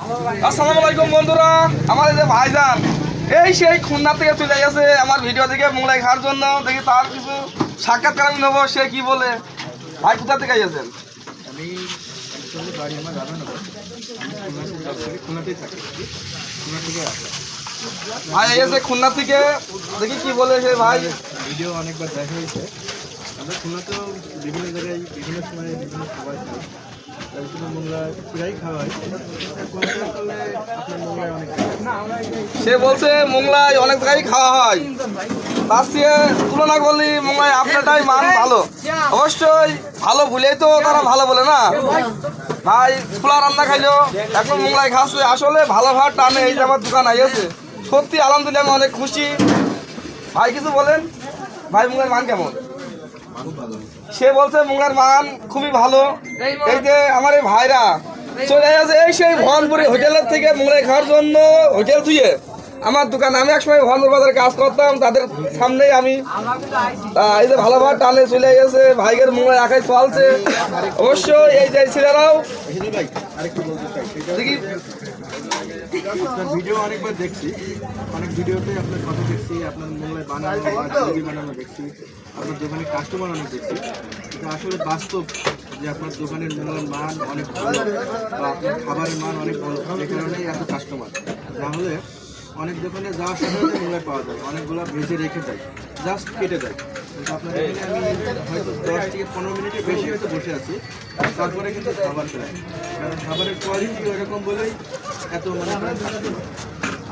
আসসালামু আলাইকুম বন্ধুরা, আমার এই যে ভাইজান এই সেই খুলনা থেকে চলে গেছে আমার ভিডিও থেকে মোংলাই খাওয়ার জন্য। দেখি তার কিছু সাক্ষাৎকার আমি নেবো, সে কি বলে। ভাই কোথা থেকে গেছেন? আমি অ্যাকচুয়ালি বাড়ি আমার রাধানগর। আমি খুলনাতেই থাকি, খুলনা থেকে আসা। ভাই এসে খুলনা থেকে, দেখি কি বলে সে ভাই। ভিডিও অনেকবার দেখা হয়েছে। আমরা খুলনাতেও বিভিন্ন জায়গায় বিভিন্ন সময় বিভিন্ন খাবার খাই, তার জন্য মোংলা প্রায় খাওয়া হয়। খুলনাতে আসলে আপনার মোংলায় অনেক সে বলছে মোংলাই অনেক জায়গায় খাওয়া হয়, তার চেয়ে তুলনা করলে মোংলাই আপনারটাই মান ভালো। অবশ্যই ভালো ভুলেই তো তারা ভালো বলে না। ভাই খোলা রান্না খাইলো, এখন মোংলাই খাচ্ছে, আসলে ভালো ভাত টানে। এই যে আমার দোকান আইছে, সত্যি আলহামদুলিল্লাহ আমি অনেক খুশি। ভাই কিছু বলেন, ভাই মোংলার মান কেমন? সে বলছে মোংলার মান খুবই ভালো। এই যে আমার এই ভাইরা চলে গেছে এই সেই ভবানপুরি হোটেলের থেকে মোংলাই খাওয়ার জন্য, হোটেল থুয়ে আমার দোকান। আমি একসময় ভবানপুর বাজারে কাজ করতাম, তাদের সামনেই আমি এই যে ভালো ভাত টানে চলে গেছে। ভাইয়ের মোংলাই আঁকাই চলছে। অবশ্যই এই যে ছেলেরাও ভাই আরেকটু বলতে চাই, সেটা দেখি আপনার ভিডিও অনেকবার দেখছি, অনেক ভিডিওতে আপনার কথা দেখছি, আপনার মোংলাই বানানো বা জিলিপি বানানো দেখছি, আপনার দোকানে কাস্টমার অনেক দেখছি। এটা আসলে বাস্তব যে আপনার দোকানের মোংলার মান অনেক ভালো বা আপনার খাবারের মান অনেক ভালো, যে কারণেই এত কাস্টমার। না হলে অনেক দোকানে যাওয়ার সাথে সাথে মোংলাই পাওয়া যায়, অনেকগুলো ভেজে রেখে যায়, জাস্ট কেটে দেয়। কিন্তু আপনার এখানে আমি হয়তো 10 থেকে 15 মিনিটের বেশি হয়তো বসে আছি, তারপরে কিন্তু খাবার খাই, কারণ খাবারের কোয়ালিটি ওইরকম বলেই এত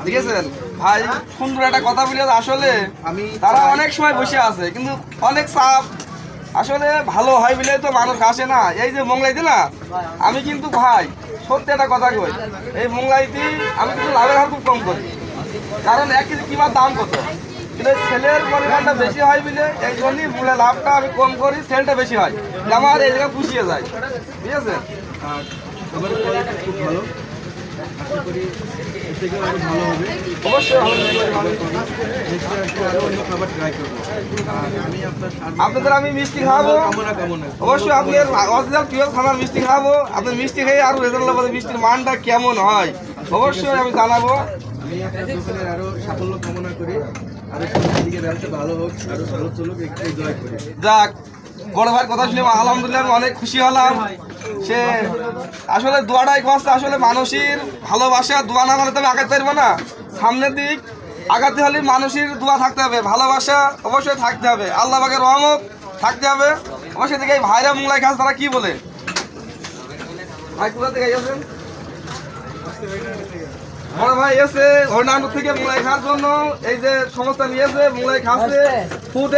দেখেছেন ভাই সুন্দর একটা কথা বলে। আসলে আমি তারা অনেক সময় বসে আছে, কিন্তু অনেক চাপ। আসলে ভালো হয় বলে তো মানুষ আসে না। এই যে মোংলাইতে না, আমি কিন্তু ভাই সত্যি একটা কথা কই, এই মোংলাইতে আমি কিন্তু লাভের হার খুব কম করি, কারণ 1 কেজি কিমার দাম কত, কিন্তু সেলের পরিমাণটা বেশি হয় বলে এই জন্যই মোংলাই লাভটা আমি কম করি, সেলটা বেশি হয়, আমার এই জায়গায় পুষিয়ে যায়। ঠিক আছে, আর খাবারের কোয়ালিটি খুব ভালো, আশা করি এর থেকেও আরও ভালো হবে। অবশ্যই ভালো। নেক্সট আসলে আরও অন্য খাবার ট্রাই করবো। আর আমি আপনার আপনাদের আমি মিষ্টি খাওয়াবো, কামনা অবশ্যই আপনার অরিজিনাল পিওর খাবার মিষ্টি খাওয়াবো। আপনার মিষ্টি খেয়ে আরো রেজাল্ট নেবো, মিষ্টির মানটা কেমন হয় অবশ্যই আমি জানাবো। আমি আপনার দোকানের আরও সাফল্য কামনা করি, আরও সামনের দিকে ব্যবসা ভালো হোক, আরও ভালো চলুক, একটু দোয়া করি। যাক, বড় ভাইয়ের কথা শুনে আলহামদুলিল্লাহ আমি অনেক খুশি হলাম। সে আসলে দোয়াটাই করছে, আসলে মানুষের ভালোবাসা দোয়া না মানে তো আমি আগাতে পারবো না। সামনের দিক আগাতে হলে মানুষের দোয়া থাকতে হবে, ভালোবাসা অবশ্যই থাকতে হবে, আল্লাহ পাকের রহমত থাকতে হবে। অবশ্যই দেখে এই ভাইরা মোংলাই খাস তারা কি বলে। ভাই কোথা থেকে গেছেন? বড় ভাই এসে হরিনাথ থেকে মোংলাই খাওয়ার জন্য, এই যে সমস্যা নিয়েছে মোংলাই খাচ্ছে ফুড